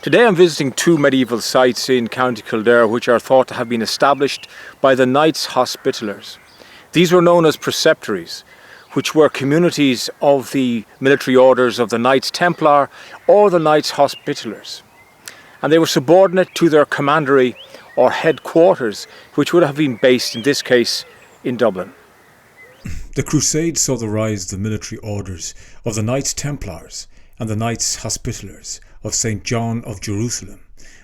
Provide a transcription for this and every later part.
Today I'm visiting two medieval sites in County Kildare which are thought to have been established by the Knights Hospitallers. These were known as preceptories, which were communities of the military orders of the Knights Templar or the Knights Hospitallers. And they were subordinate to their commandery or headquarters, which would have been based in this case in Dublin. The Crusade saw the rise of the military orders of the Knights Templars and the Knights Hospitallers of St. John of Jerusalem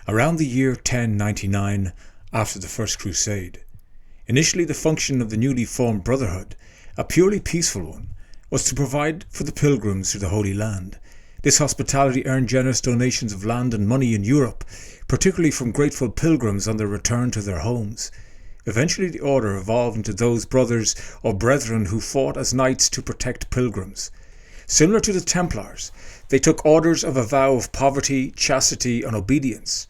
around the year 1099 after the First Crusade. Initially, the function of the newly formed brotherhood, a purely peaceful one, was to provide for the pilgrims to the Holy Land. This hospitality earned generous donations of land and money in Europe, particularly from grateful pilgrims on their return to their homes. Eventually the order evolved into those brothers or brethren who fought as knights to protect pilgrims. Similar to the Templars, they took orders of a vow of poverty, chastity and obedience.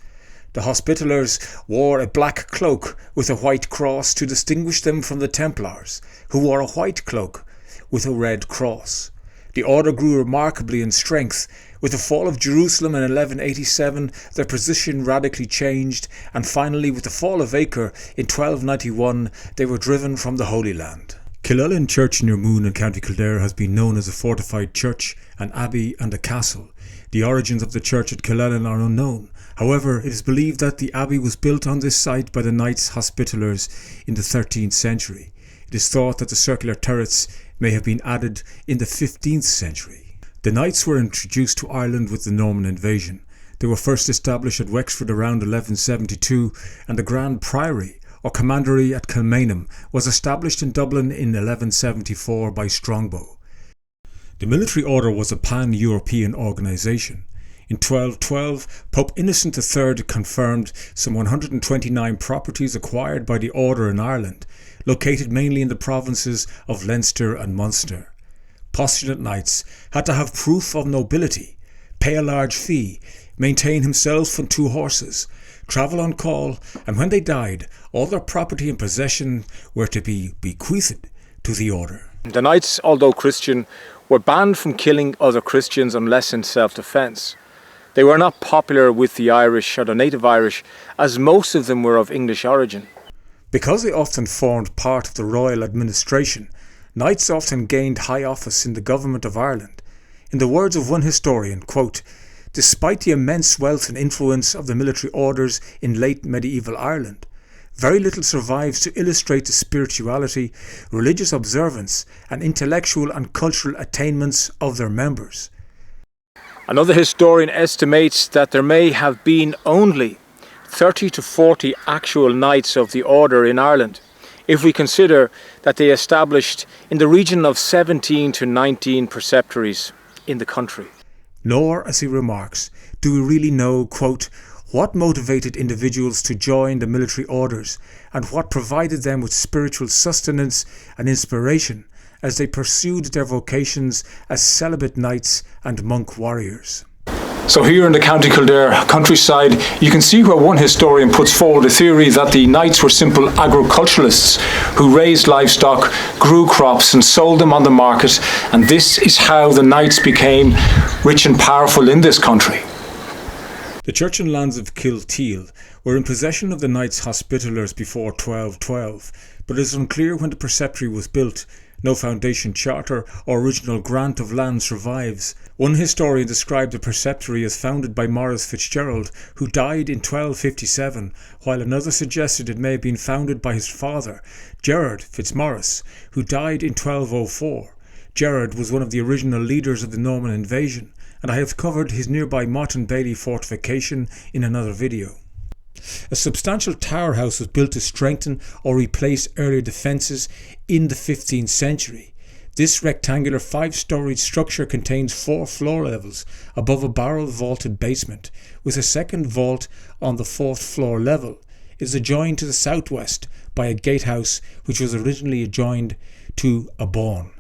The Hospitallers wore a black cloak with a white cross to distinguish them from the Templars, who wore a white cloak with a red cross. The order grew remarkably in strength. With the fall of Jerusalem in 1187, their position radically changed, and finally with the fall of Acre in 1291, they were driven from the Holy Land. Killellan Church near Moon in County Kildare has been known as a fortified church, an abbey and a castle. The origins of the church at Killellan are unknown. However, it is believed that the abbey was built on this site by the Knights Hospitallers in the 13th century. It is thought that the circular turrets may have been added in the 15th century. The Knights were introduced to Ireland with the Norman invasion. They were first established at Wexford around 1172, and the Grand Priory or Commandery at Kilmainham was established in Dublin in 1174 by Strongbow. The military order was a pan-European organisation. In 1212, Pope Innocent III confirmed some 129 properties acquired by the order in Ireland, located mainly in the provinces of Leinster and Munster. Postulant knights had to have proof of nobility, pay a large fee, maintain himself and 2 horses, travel on call, and when they died, all their property and possession were to be bequeathed to the order. The Knights, although Christian, were banned from killing other Christians unless in self-defence. They were not popular with the Irish or the native Irish, as most of them were of English origin. Because they often formed part of the royal administration, knights often gained high office in the government of Ireland. In the words of one historian, quote, "Despite the immense wealth and influence of the military orders in late medieval Ireland, very little survives to illustrate the spirituality, religious observance and intellectual and cultural attainments of their members." Another historian estimates that there may have been only 30 to 40 actual knights of the order in Ireland, if we consider that they established in the region of 17 to 19 preceptories in the country. Nor, as he remarks, do we really know, quote, what motivated individuals to join the military orders and what provided them with spiritual sustenance and inspiration as they pursued their vocations as celibate knights and monk warriors. So here in the County Kildare countryside, you can see where one historian puts forward a theory that the knights were simple agriculturalists who raised livestock, grew crops and sold them on the market, and this is how the knights became rich and powerful in this country. The church and lands of Kilteel were in possession of the Knights Hospitallers before 1212, but it is unclear when the preceptory was built. No foundation charter or original grant of land survives. One historian described the preceptory as founded by Maurice Fitzgerald, who died in 1257, while another suggested it may have been founded by his father, Gerard Fitzmaurice, who died in 1204. Gerard was one of the original leaders of the Norman invasion, and I have covered his nearby Martin Bailey fortification in another video. A substantial tower house was built to strengthen or replace earlier defences in the 15th century. This rectangular 5-storied structure contains 4 floor levels above a barrel vaulted basement, with a second vault on the 4th floor level. It is adjoined to the southwest by a gatehouse which was originally adjoined to a bawn.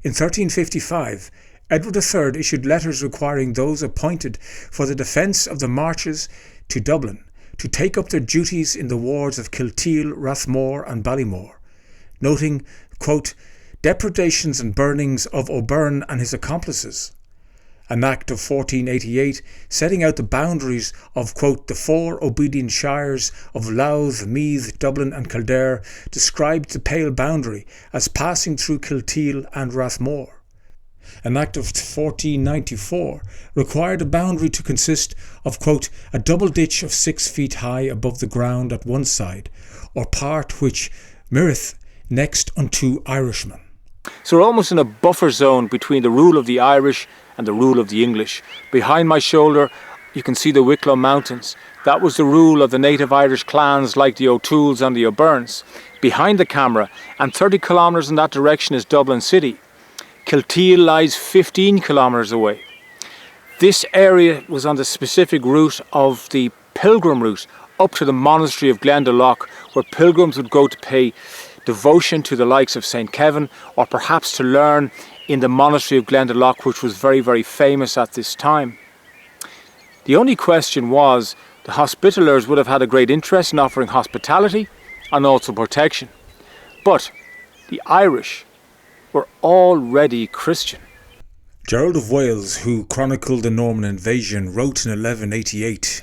In 1355, Edward III issued letters requiring those appointed for the defence of the marches to Dublin to take up their duties in the wards of Kilteel, Rathmore and Ballymore, noting, quote, depredations and burnings of O'Byrne and his accomplices. An Act of 1488 setting out the boundaries of, quote, the four obedient shires of Louth, Meath, Dublin and Kildare described the Pale boundary as passing through Kilteel and Rathmore. An Act of 1494 required a boundary to consist of, quote, a double ditch of 6 feet high above the ground at one side, or part which mireth next unto Irishmen. So we're almost in a buffer zone between the rule of the Irish and the rule of the English. Behind my shoulder you can see the Wicklow Mountains. That was the rule of the native Irish clans like the O'Tooles and the O'Byrnes. Behind the camera, and 30 kilometres in that direction, is Dublin City. Kilteel lies 15 kilometres away. This area was on the specific route of the pilgrim route up to the monastery of Glendalough, where pilgrims would go to pay devotion to the likes of St. Kevin, or perhaps to learn in the monastery of Glendalough, which was very, very famous at this time. The only question was, the Hospitallers would have had a great interest in offering hospitality and also protection. But the Irish were already Christian. Gerald of Wales, who chronicled the Norman invasion, wrote in 1188,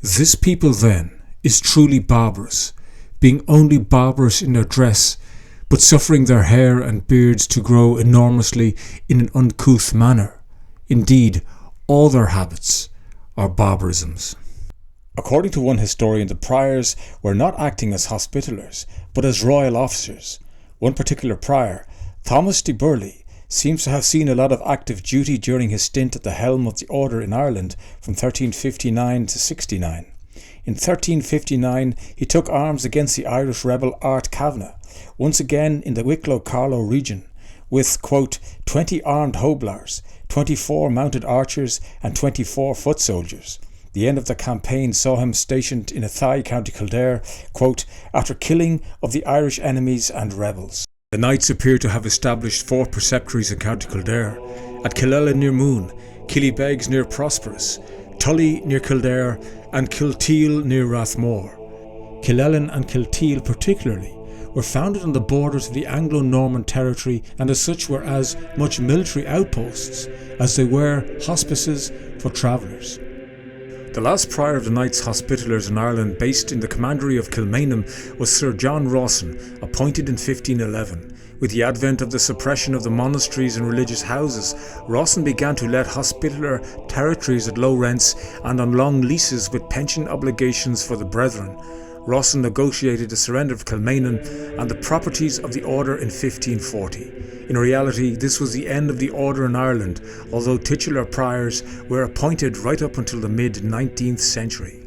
"This people then is truly barbarous, being only barbarous in their dress, but suffering their hair and beards to grow enormously in an uncouth manner. Indeed, all their habits are barbarisms." According to one historian, the priors were not acting as Hospitallers, but as royal officers. One particular prior, Thomas de Burley, seems to have seen a lot of active duty during his stint at the helm of the order in Ireland from 1359 to 69. In 1359 he took arms against the Irish rebel Art Kavanagh, once again in the Wicklow-Carlow region, with, quote, 20 armed hoblars, 24 mounted archers and 24 foot soldiers. The end of the campaign saw him stationed in Athy, County Kildare, quote, after killing of the Irish enemies and rebels. The Knights appear to have established 4 preceptories in County Kildare, at Killella near Moon, Killybegs near Prosperous, Tully near Kildare and Kilteel near Rathmore. Killellan and Kilteel particularly were founded on the borders of the Anglo-Norman territory, and as such were as much military outposts as they were hospices for travellers. The last prior of the Knights Hospitallers in Ireland, based in the commandery of Kilmainham, was Sir John Rawson, appointed in 1511. With the advent of the suppression of the monasteries and religious houses, Rawson began to let hospitaller territories at low rents and on long leases with pension obligations for the brethren. Rawson negotiated the surrender of Kilmainham and the properties of the order in 1540. In reality, this was the end of the order in Ireland, although titular priors were appointed right up until the mid-19th century.